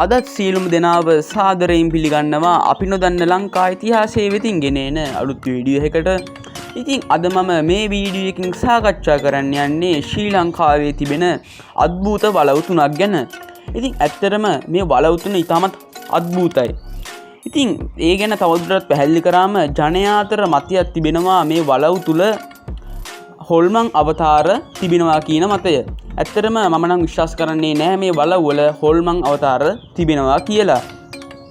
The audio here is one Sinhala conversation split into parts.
අදත් සියලුම දෙනාව සාදරයෙන් පිළිගන්නවා අපි නොදන්න ලංකා ඉතිහාසයේ වෙතින් ගෙනෙන අලුත් වීඩියෝ එකකට. ඉතින් අද මම මේ වීඩියෝ එකකින් සාකච්ඡා කරන්න යන්නේ ශ්‍රී ලංකාවේ තිබෙන අద్භූත වලව් තුනක් ගැන. ඉතින් ඇත්තටම මේ වලව් තුන ඉතාමත් අద్භූතයි. ඉතින් ඒ ගැන තවදුරටත් පැහැදිලි කරාම ජනයා අතර මතයක් තිබෙනවා මේ වලව් තුල හොල්මන් අවතාර තිබෙනවා කියන මතය. ඇත්තටම මම නම් විශ්වාස කරන්නේ නැහැ මේ වලව් වල හොල්මන් අවතාර තිබෙනවා කියලා.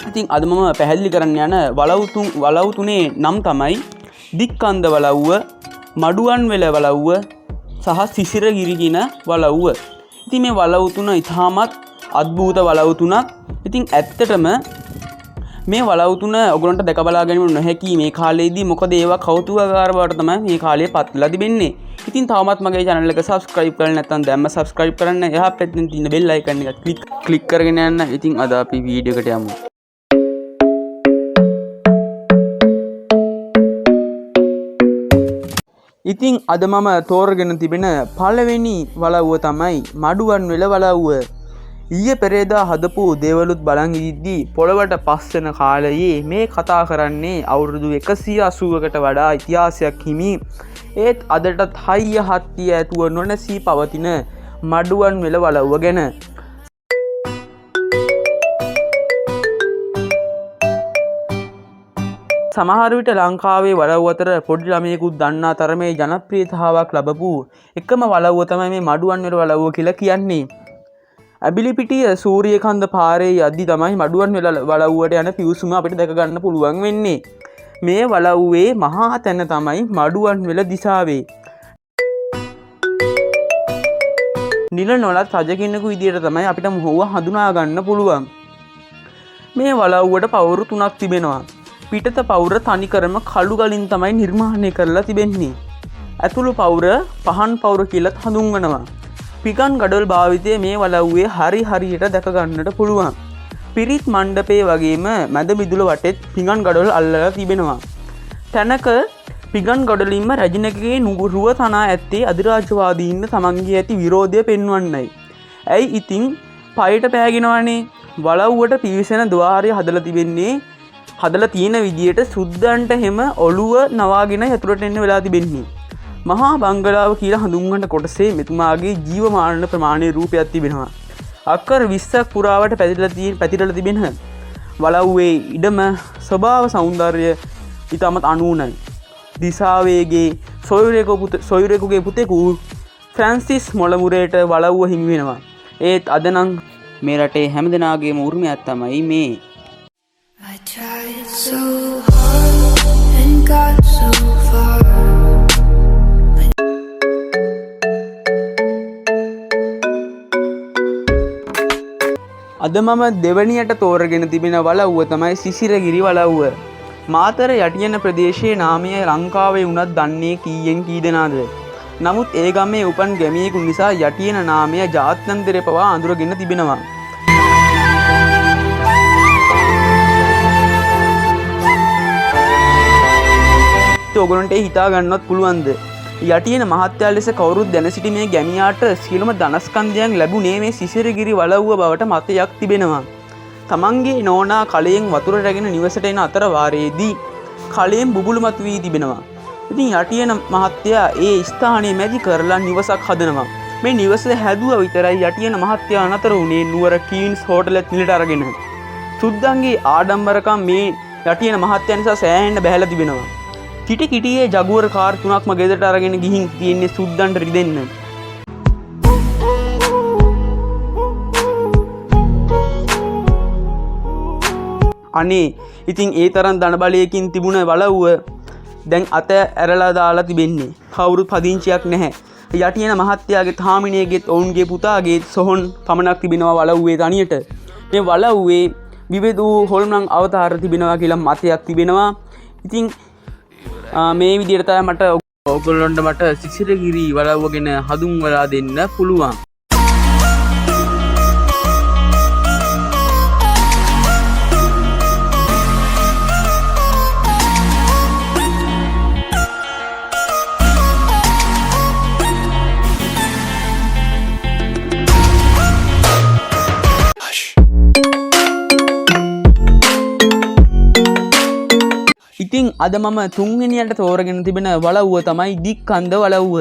ඉතින් අද මම පැහැදිලි කරන්න යන වලව් තුනේ නම් තමයි දික්කන්ද වලව්ව, මඩුවන්වෙල වලව්ව සහ සිසිරගිරි කියන වලව්ව. ඉතින් මේ වලව් තුන ඉතාමත් අద్භූත වලව් තුනක්. ඉතින් ඇත්තටම මේ වලව් තුන ඔයගොල්ලන්ට දැක බලා ගැනීම නොහැකි මේ කාලේදී මොකද ඒවා කෞතුකාගාර බවට තමයි මේ කාලේ පත් වෙලා තිබෙන්නේ. ඉතින් තවමත් මගේ channel එක subscribe කරලා නැත්නම් දැම්ම subscribe කරන්න. එහා පැත්තෙන් තියෙන bell icon එක click කරගෙන යන්න. ඉතින් අද අපි වීඩියෝ එකට යමු. ඉතින් අද මම තෝරගෙන තිබෙන පළවෙනි වලව්ව තමයි මඩුවන්වෙල වලව්ව. ඊයේ පෙරේදා හදපු දේවලුත් බලන් ඉද්දී පොළවට පස් වෙන කාලයේ මේ කතා කරන්නේ අවුරුදු 180කට වඩා ඉතිහාසයක් හිමි ඒත් අදටත් හයිය හත්තිය ඇතුව නොනැසී පවතින මඩුවන්වෙල වලව්ව ගැන. සමහර විට ලංකාවේ වලව් අතර පොඩි ළමයෙකුත් දන්නා තරමේ ජනප්‍රියතාවක් ලැබපු එකම වලව්ව තමයි මේ මඩුවන්වෙල වලව්ව කියලා කියන්නේ. ඇබිලිපිටිය සූරියකන්ද පාරේ යද්දි තමයි මඩුවන්වෙල වලව්වට යන පිවිසුම අපිට දැක ගන්න පුළුවන් වෙන්නේ. මේ වලව්වේ මහා තැන තමයි මඩුවන්වෙල දිසාවේ. නිල නොලත් රජ කෙනෙකු විදියට තමයි අපිට මොහොව හඳුනා ගන්න පුළුවන්. මේ වලව්වට පවුරු තුනක් තිබෙනවා. පිටත පවුර තනිකරම කළු ගලින් තමයි නිර්මාණය කරලා තිබෙන්නේ. ඇතුළු පවුර පහන් පවුර කියලත් හඳුන්වනවා. පිගන් ගඩොල් භාවිතය මේ වලව්වේ හරියට දැක ගන්නට පුළුවන්. පිරිත් මණ්ඩපේ වගේම මැද මිදුල වටෙත් පිගන් ගඩොල් අල්ලලා තිබෙනවා. තැනක පිගන් ගඩොලින්ම රැජිනකගේ නුගුරුව තනා ඇත්තේ අධිරාජ්‍යවාදීන්ට තමන්ගේ ඇති විරෝධය පෙන්වන්නයි. ඇයි ඉතින් පයට පෑගෙනවනේ. වලව්වට පිවිසෙන ద్వාරය හදලා තියෙන විදියට සුද්දන්ට හැම ඔළුව නවාගෙන ඇතුළට එන්න වෙලා තිබෙන්නේ. මහා බංගලාව කියලා හඳුන්වන කොටසේ මෙතුමාගේ ජීවමාන ප්‍රමාණයේ රූපයක් තිබෙනවා. අක්කර 20ක් පුරාවට පැතිරලා තිබෙන වලව්වේ ඉඩම ස්වභාව සෞන්දර්යය ඉතාමත් අනුුණයි. දිසාවේගේ සොයුරෙකුගේ පුතෙකු ෆ්‍රැන්සිස් මොළමුරේට වලව්ව හිමි වෙනවා. ඒත් අද නම් මේ රටේ හැමදෙනාගේම උරුමයක් තමයි මේ. I tried so hard and got so far. අද මම දෙවනියට තෝරගෙන තිබෙන වලව්ව තමයි සිසිරගිරි වලව්ව. මාතර යටියන ප්‍රදේශයේ නාමය ලංකාවේ වුණත් දන්නේ කීයෙන් කී දෙනාද? නමුත් ඒ ගමේ උපන් ගැමියෙකු නිසා යටියන නාමය ජාත්‍යන්තරේ පවා අඳුරගෙන තිබෙනවා. ඔයගොල්ලන්ට හිතා ගන්නවත් පුළුවන්ද? යටියන මහත්යා ලෙස කවුරුත් දැන සිටි මේ ගැමියාට සියලුම ධනස්කන්ධයන් ලැබුණේ මේ සිසිරගිරි වලව්ව බවට මතයක් තිබෙනවා. තමන්ගේ නෝනා කලයෙන් වතුර රැගෙන නිවසට එන අතර වාරයේදී කලයෙන් බුබුලු මතුවී තිබෙනවා. ඉතින් යටියන මහත්තයා ඒ ස්ථානයේ මැදි කරලා නිවසක් හදනවා. මේ නිවස හැදුවා විතරයි යටියන මහත්තයා අනතර උනේ නුවර කීන්ස් හෝටලෙත් නිලට අරගෙන. සුද්දන්ගේ ආඩම්බරකම් මේ යටියන මහත්තයා නිසා සෑහෙන්න බැහැලා තිබෙනවා. කිටියේ ජගුවර කාර් තුනක්ම ගෙදරට අරගෙන ගිහින් තියෙන්නේ සුද්දන්ට රිදෙන්න. අනේ ඉතින් ඒ තරම් ධන බලයකින් තිබුණ වලව්ව දැන් අත ඇරලා දාලා තිබෙන්නේ. කවුරුත් පදිංචියක් නැහැ. යටියන මහත්තයාගේ තාමිණියගේත් ඔවුන්ගේ පුතාගේත් සොහොන් පමණක් තිබෙනවා වලව්වේ තනියට. මේ වලව්වේ විවිධ හොල්මන් අවතාර තිබෙනවා කියලා මතයක් තිබෙනවා. ඉතින් මේ විදිහට තමයි මට ඔයගොල්ලන්ට මට සිසිරගිරි වලව්ව ගැන හඳුන්වලා දෙන්න පුළුවන්. ඉතින් අද මම තුන්වෙනියට තෝරගෙන තිබෙන වලව්ව තමයි දික්කන්ද වලව්ව.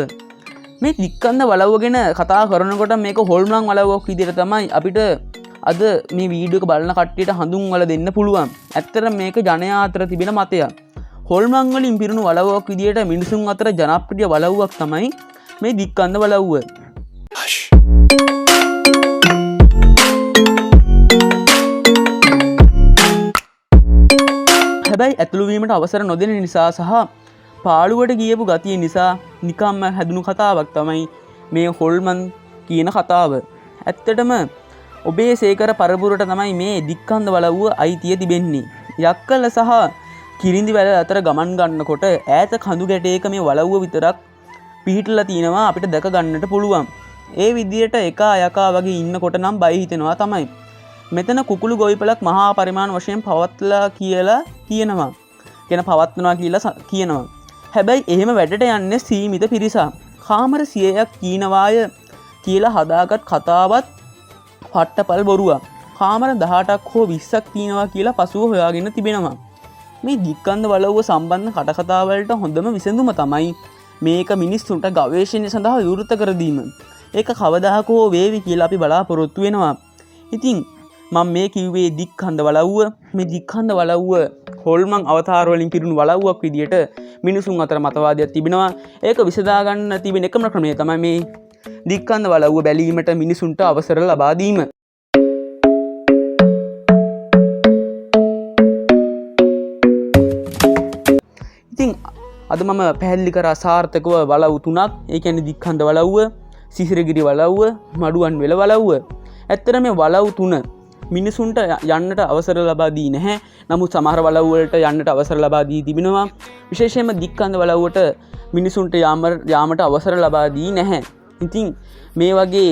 මේ දික්කන්ද වලව්ව ගැන කතා කරනකොට මේක හොල්මන් වලව්වක් විදිහට තමයි අපිට අද මේ වීඩියෝ එක බලන කට්ටියට හඳුන්වලා දෙන්න පුළුවන්. ඇත්තටම මේක ජනයා අතර තිබෙන මතයක්. හොල්මන් වලින් පිරුණු වලව්වක් විදිහට මිනිසුන් අතර ජනප්‍රිය වලව්වක් තමයි මේ දික්කන්ද වලව්ව. හැබැයි ඇතුළුවීමට අවසර නොදෙන නිසා සහ පාළුවට ගියපු ගතිය නිසා නිකම්ම හැදුණු කතාවක් තමයි මේ හොල්මන් කියන කතාව. ඇත්තටම ඔබේ සේකර පරපුරට තමයි මේ දික්කන්ද වලව්ව අයිතිය තිබෙන්නේ. යක්කල සහ කිරිඳි වැල අතර ගමන් ගන්නකොට ඈත කඳු ගැටයක මේ වලව්ව විතරක් පිහිටලා තිනවා අපිට දැක ගන්නට පුළුවන්. ඒ විදියට එකා යකා වගේ ඉන්නකොට නම් බය හිතෙනවා තමයි. මෙතන කුකුළු ගොවිපලක් මහා පරිමාණ වශයෙන් පවත්ලා කියලා කියනවා. පවත්වනවා කියලා කියනවා. හැබැයි එහෙම වැඩට යන්නේ සීමිත පිරිසක්. කාමර 100ක් කීනවාය කියලා හදාගත් කතාවත් පට්ටපල් බොරුවක්. කාමර 18ක් හෝ 20ක් තියෙනවා කියලා පසුව හොයාගෙන තිබෙනවා. මේ දික්කන්ද වලව්ව සම්බන්ධ කටකතා වලට හොඳම විසඳුම තමයි මේක මිනිස්සුන්ට ගවේෂණය සඳහා විවෘත කර දීම. ඒක කවදාහක හෝ වේවි කියලා අපි බලාපොරොත්තු වෙනවා. ඉතින් මම මේ කිව්වේ දික්කන්ද වලව්ව. මේ දික්කන්ද වලව්ව හොල්මන් අවතාර වලින් පිරුණු වලව්වක් විදියට මිනිසුන් අතර මතවාදයක් තිබෙනවා. ඒක විසඳා ගන්න තිබෙන එකම ක්‍රමය තමයි මේ දික්කන්ද වලව්ව බැලීමට මිනිසුන්ට අවසර ලබා දීම. ඉතින් අද මම පැහැදිලි කරා සාර්ථකව වලව් තුනක්. ඒ කියන්නේ දික්කන්ද වලව්ව, සිසිරගිරි වලව්ව, මඩුවන් වෙල වලව්ව. ඇත්තට මේ වලව් තුන මිනිසුන්ට යන්නට අවසර ලබා දී නැහැ. නමුත් සමහර වලව් වලට යන්නට අවසර ලබා දී තිබෙනවා. විශේෂයෙන්ම දික්කන්ද වලව්වට මිනිසුන්ට යාමට අවසර ලබා දී නැහැ. ඉතින් මේ වගේ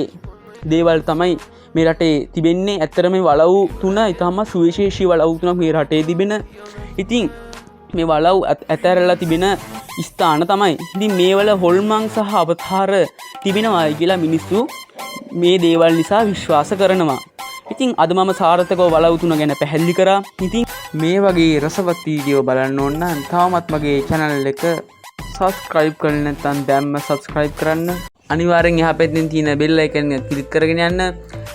දේවල් තමයි මේ රටේ තිබෙන්නේ. ඇත්තට මේ වලව් තුන ඊටම සුවිශේෂී වලව් තුනක් මේ රටේ තිබෙන. ඉතින් මේ වලව් ඇතැරලා තිබෙන ස්ථාන තමයි. ඉතින් මේවල හොල්මන් සහ අවතාර තිබෙනවා කියලා මිනිස්සු මේ දේවල් නිසා විශ්වාස කරනවා. ඉතින් අද මම සාර්ථකව වලව් තුන ගැන පැහැදිලි කරා. ඉතින් මේ වගේ රසවත් වීඩියෝ බලන්න ඕන නම් තවමත් මගේ channel එක subscribe කරන්න නැත්නම් දැම්ම subscribe කරන්න. අනිවාර්යෙන් එහා පැත්තෙන් තියෙන bell icon එක click කරගෙන යන්න.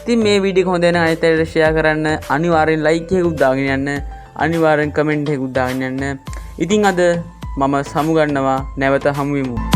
ඉතින් මේ වීඩියෝ එක හොඳ නම් අනිත් අයට share කරන්න. අනිවාර්යෙන් like එකකුත් දාගෙන යන්න. අනිවාර්යෙන් comment එකකුත් දාගෙන යන්න. ඉතින් අද මම සමු ගන්නවා. නැවත හමු වෙමු.